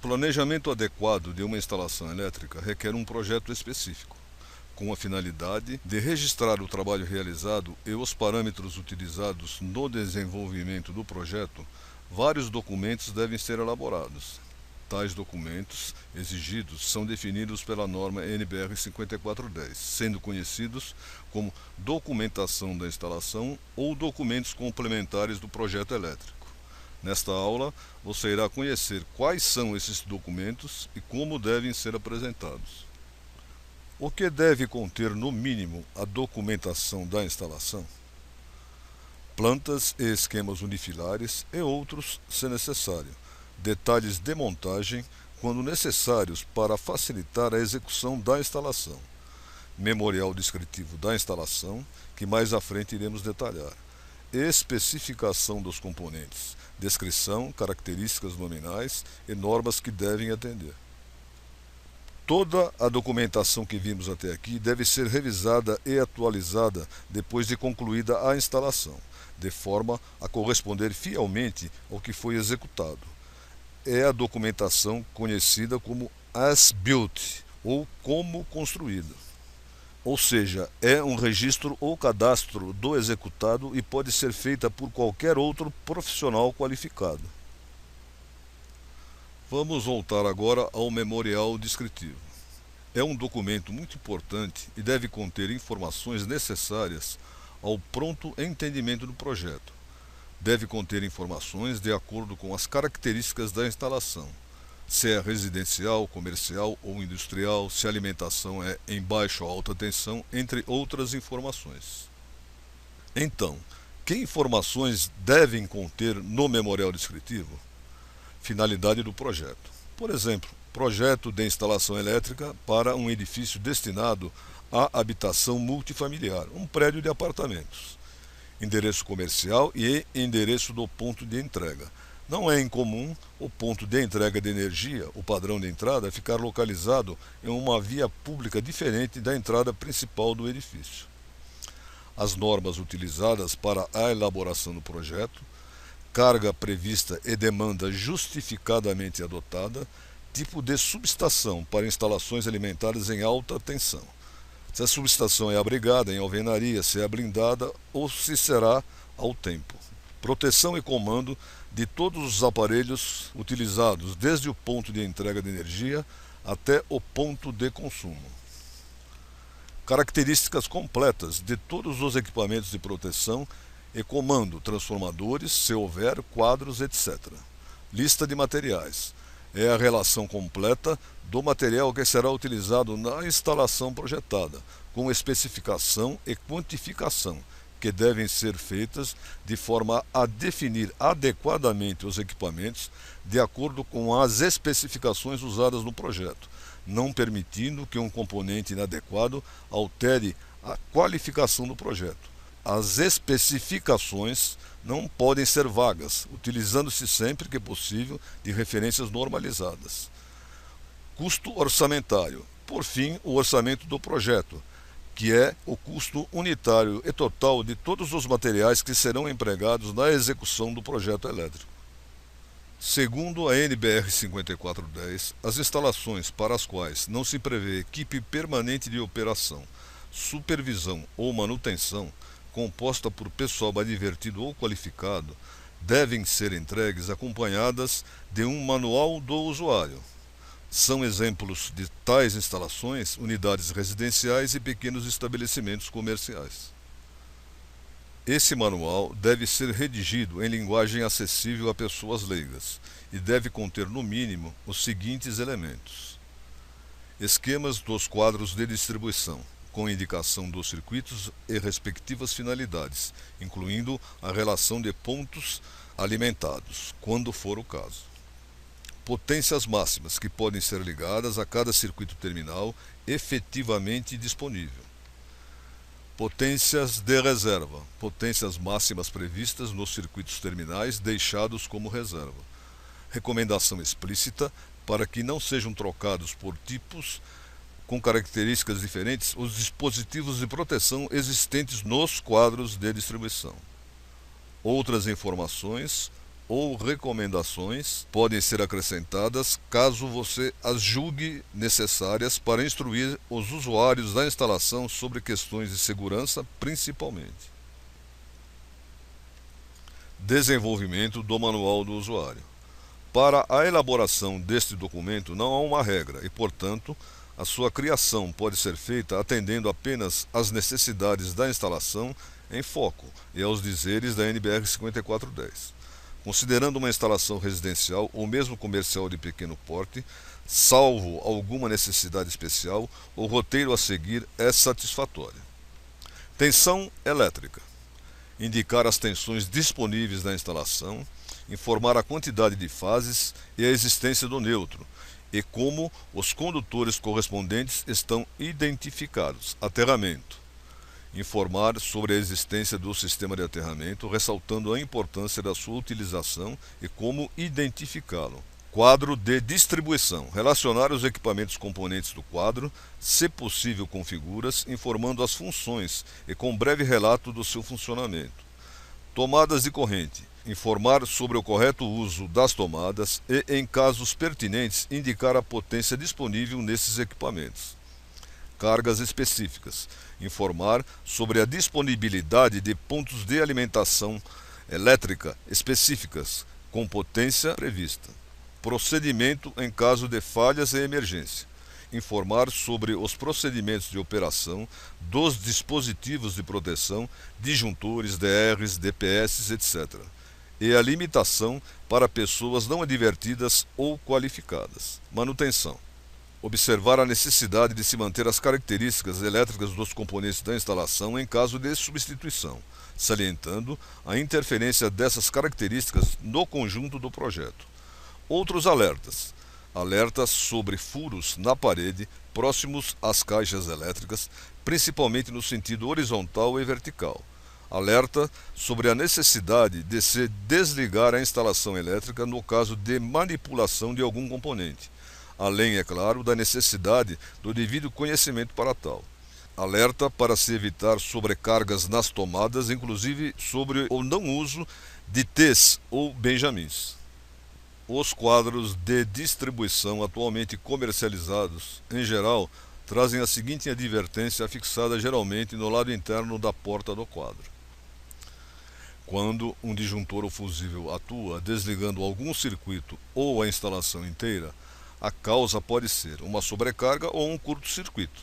planejamento adequado de uma instalação elétrica requer um projeto específico, com a finalidade de registrar o trabalho realizado e os parâmetros utilizados no desenvolvimento do projeto. Vários documentos devem ser elaborados. Tais documentos exigidos são definidos pela norma NBR 5410, sendo conhecidos como documentação da instalação ou documentos complementares do projeto elétrico. Nesta aula, você irá conhecer quais são esses documentos e como devem ser apresentados. O que deve conter, no mínimo, a documentação da instalação? Plantas e esquemas unifilares e outros, se necessário. Detalhes de montagem, quando necessários para facilitar a execução da instalação. Memorial descritivo da instalação, que mais à frente iremos detalhar. Especificação dos componentes, descrição, características nominais e normas que devem atender. Toda a documentação que vimos até aqui deve ser revisada e atualizada depois de concluída a instalação, de forma a corresponder fielmente ao que foi executado. É a documentação conhecida como as-built, ou como construída. Ou seja, é um registro ou cadastro do executado e pode ser feita por qualquer outro profissional qualificado. Vamos voltar agora ao memorial descritivo. É um documento muito importante e deve conter informações necessárias ao pronto entendimento do projeto. Deve conter informações de acordo com as características da instalação, se é residencial, comercial ou industrial, se a alimentação é em baixa ou alta tensão, entre outras informações. Então, que informações devem conter no memorial descritivo? Finalidade do projeto. Por exemplo, projeto de instalação elétrica para um edifício destinado à habitação multifamiliar, um prédio de apartamentos. Endereço comercial e endereço do ponto de entrega. Não é incomum o ponto de entrega de energia, o padrão de entrada, ficar localizado em uma via pública diferente da entrada principal do edifício. As normas utilizadas para a elaboração do projeto, carga prevista e demanda justificadamente adotada, tipo de subestação para instalações alimentares em alta tensão. Se a subestação é abrigada em alvenaria, se é blindada ou se será ao tempo. Proteção e comando de todos os aparelhos utilizados, desde o ponto de entrega de energia até o ponto de consumo. Características completas de todos os equipamentos de proteção e comando, transformadores, se houver, quadros, etc. Lista de materiais. É a relação completa do material que será utilizado na instalação projetada, com especificação e quantificação, que devem ser feitas de forma a definir adequadamente os equipamentos de acordo com as especificações usadas no projeto, não permitindo que um componente inadequado altere a qualificação do projeto. As especificações não podem ser vagas, utilizando-se sempre que possível de referências normalizadas. Custo orçamentário. Por fim, o orçamento do projeto, que é o custo unitário e total de todos os materiais que serão empregados na execução do projeto elétrico. Segundo a NBR 5410, as instalações para as quais não se prevê equipe permanente de operação, supervisão ou manutenção, composta por pessoal advertido ou qualificado, devem ser entregues acompanhadas de um manual do usuário. São exemplos de tais instalações, unidades residenciais e pequenos estabelecimentos comerciais. Esse manual deve ser redigido em linguagem acessível a pessoas leigas e deve conter, no mínimo, os seguintes elementos: esquemas dos quadros de distribuição, com indicação dos circuitos e respectivas finalidades, incluindo a relação de pontos alimentados, quando for o caso. Potências máximas que podem ser ligadas a cada circuito terminal efetivamente disponível. Potências de reserva, potências máximas previstas nos circuitos terminais deixados como reserva. Recomendação explícita para que não sejam trocados por tipos com características diferentes os dispositivos de proteção existentes nos quadros de distribuição. Outras informações ou recomendações podem ser acrescentadas caso você as julgue necessárias para instruir os usuários da instalação sobre questões de segurança, principalmente. Desenvolvimento do manual do usuário. Para a elaboração deste documento não há uma regra e, portanto, a sua criação pode ser feita atendendo apenas às necessidades da instalação em foco e aos dizeres da NBR 5410. Considerando uma instalação residencial ou mesmo comercial de pequeno porte, salvo alguma necessidade especial, o roteiro a seguir é satisfatório. Tensão elétrica. Indicar as tensões disponíveis na instalação, informar a quantidade de fases e a existência do neutro, e como os condutores correspondentes estão identificados. Aterramento. Informar sobre a existência do sistema de aterramento, ressaltando a importância da sua utilização e como identificá-lo. Quadro de distribuição. Relacionar os equipamentos componentes do quadro, se possível com figuras, informando as funções e com breve relato do seu funcionamento. Tomadas de corrente. Informar sobre o correto uso das tomadas e, em casos pertinentes, indicar a potência disponível nesses equipamentos. Cargas específicas. Informar sobre a disponibilidade de pontos de alimentação elétrica específicas com potência prevista. Procedimento em caso de falhas e emergência. Informar sobre os procedimentos de operação dos dispositivos de proteção, disjuntores, DRs, DPS, etc. E a limitação para pessoas não advertidas ou qualificadas. Manutenção. Observar a necessidade de se manter as características elétricas dos componentes da instalação em caso de substituição, salientando a interferência dessas características no conjunto do projeto. Outros alertas. Alertas sobre furos na parede próximos às caixas elétricas, principalmente no sentido horizontal e vertical. Alerta sobre a necessidade de se desligar a instalação elétrica no caso de manipulação de algum componente, além, é claro, da necessidade do devido conhecimento para tal. Alerta para se evitar sobrecargas nas tomadas, inclusive sobre o não uso de T's ou benjamins. Os quadros de distribuição atualmente comercializados, em geral, trazem a seguinte advertência fixada geralmente no lado interno da porta do quadro. Quando um disjuntor ou fusível atua desligando algum circuito ou a instalação inteira, a causa pode ser uma sobrecarga ou um curto-circuito.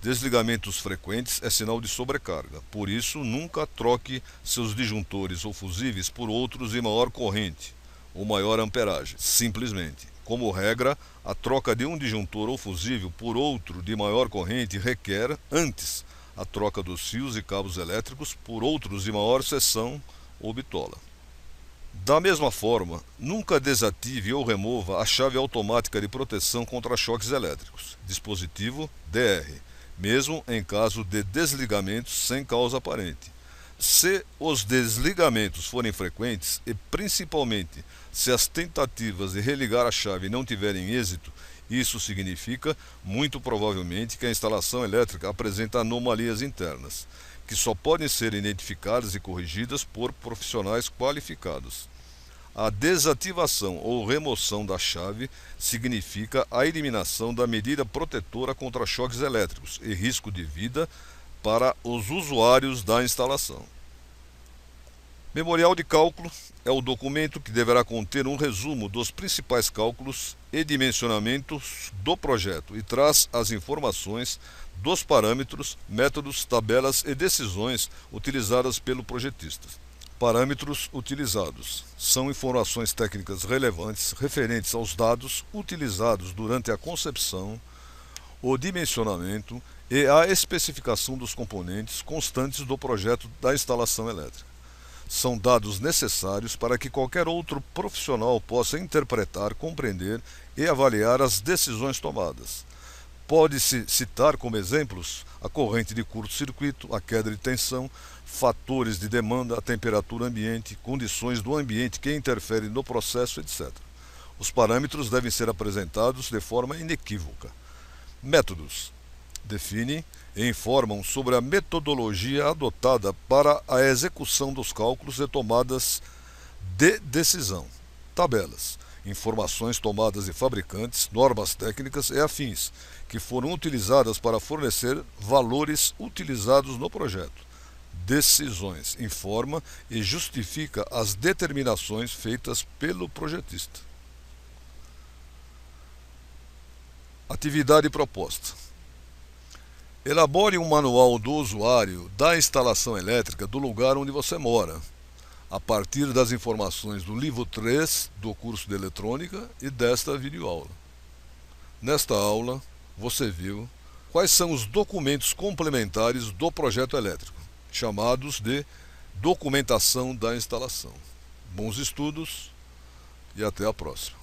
Desligamentos frequentes é sinal de sobrecarga, por isso nunca troque seus disjuntores ou fusíveis por outros de maior corrente ou maior amperagem. Simplesmente, como regra, a troca de um disjuntor ou fusível por outro de maior corrente requer, antes, a troca dos fios e cabos elétricos por outros de maior seção ou bitola. Da mesma forma, nunca desative ou remova a chave automática de proteção contra choques elétricos, dispositivo DR, mesmo em caso de desligamentos sem causa aparente. Se os desligamentos forem frequentes e principalmente se as tentativas de religar a chave não tiverem êxito, isso significa, muito provavelmente, que a instalação elétrica apresenta anomalias internas, que só podem ser identificadas e corrigidas por profissionais qualificados. A desativação ou remoção da chave significa a eliminação da medida protetora contra choques elétricos e risco de vida para os usuários da instalação. Memorial de cálculo é o documento que deverá conter um resumo dos principais cálculos e dimensionamentos do projeto e traz as informações dos parâmetros, métodos, tabelas e decisões utilizadas pelo projetista. Parâmetros utilizados são informações técnicas relevantes referentes aos dados utilizados durante a concepção, o dimensionamento e a especificação dos componentes constantes do projeto da instalação elétrica. São dados necessários para que qualquer outro profissional possa interpretar, compreender e avaliar as decisões tomadas. Pode-se citar como exemplos a corrente de curto-circuito, a queda de tensão, fatores de demanda, a temperatura ambiente, condições do ambiente que interferem no processo, etc. Os parâmetros devem ser apresentados de forma inequívoca. Métodos. Definem e informam sobre a metodologia adotada para a execução dos cálculos e tomadas de decisão. Tabelas. Informações tomadas de fabricantes, normas técnicas e afins, que foram utilizadas para fornecer valores utilizados no projeto. Decisões. Informa e justifica as determinações feitas pelo projetista. Atividade proposta. Elabore um manual do usuário da instalação elétrica do lugar onde você mora, a partir das informações do livro 3 do curso de eletrônica e desta videoaula. Nesta aula, você viu quais são os documentos complementares do projeto elétrico, chamados de documentação da instalação. Bons estudos e até a próxima.